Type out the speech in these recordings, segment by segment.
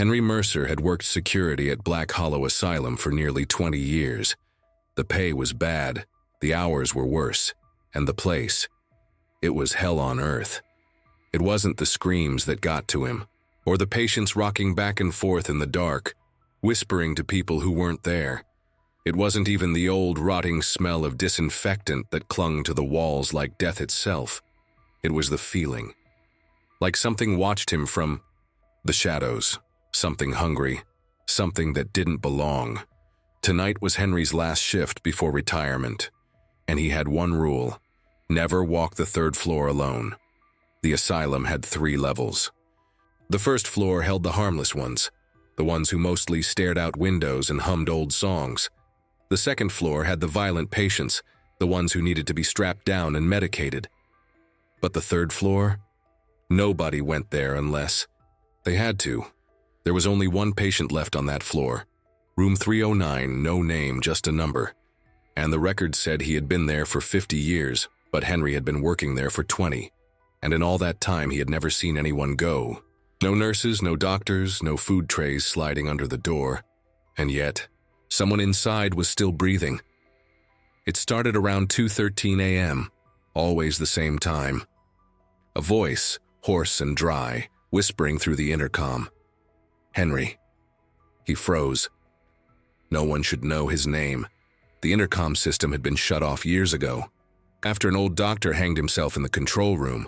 Henry Mercer had worked security at Black Hollow Asylum for nearly 20 years. The pay was bad, the hours were worse, and the place, it was hell on earth. It wasn't the screams that got to him, or the patients rocking back and forth in the dark, whispering to people who weren't there. It wasn't even the old rotting smell of disinfectant that clung to the walls like death itself. It was the feeling. Like something watched him from the shadows, something hungry, something that didn't belong. Tonight was Henry's last shift before retirement, and he had one rule: never walk the third floor alone. The asylum had 3 levels. The first floor held the harmless ones, the ones who mostly stared out windows and hummed old songs. The second floor had the violent patients, the ones who needed to be strapped down and medicated. But the third floor? Nobody went there unless they had to. There was only one patient left on that floor. Room 309, no name, just a number. And the record said he had been there for 50 years, but Henry had been working there for 20. And in all that time, he had never seen anyone go. No nurses, no doctors, no food trays sliding under the door. And yet, someone inside was still breathing. It started around 2:13 a.m., always the same time. A voice, hoarse and dry, whispering through the intercom. Henry. He froze. No one should know his name. The intercom system had been shut off years ago, after an old doctor hanged himself in the control room.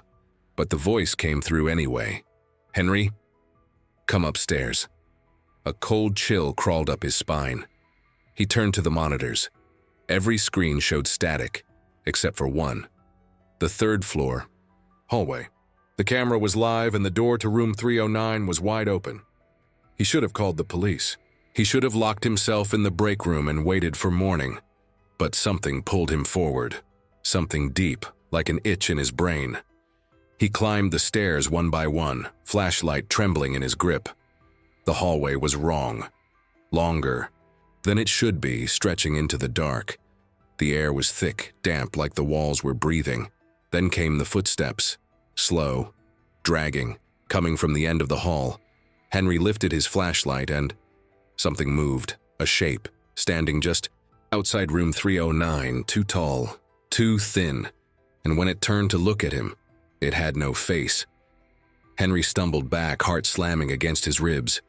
But the voice came through anyway. Henry, come upstairs. A cold chill crawled up his spine. He turned to the monitors. Every screen showed static, except for one. The third floor, hallway. The camera was live and the door to room 309 was wide open. He should have called the police. He should have locked himself in the break room and waited for morning. But something pulled him forward. Something deep, like an itch in his brain. He climbed the stairs one by one, flashlight trembling in his grip. The hallway was wrong. Longer than it should be, stretching into the dark. The air was thick, damp, like the walls were breathing. Then came the footsteps, slow, dragging, coming from the end of the hall. Henry lifted his flashlight and something moved, a shape, standing just outside room 309, too tall, too thin. And when it turned to look at him, it had no face. Henry stumbled back, heart slamming against his ribs.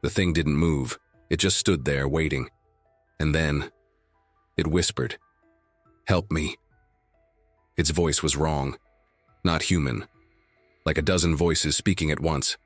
The thing didn't move. It just stood there, waiting. And then, it whispered, "Help me." Its voice was wrong. Not human. Like a dozen voices speaking at once.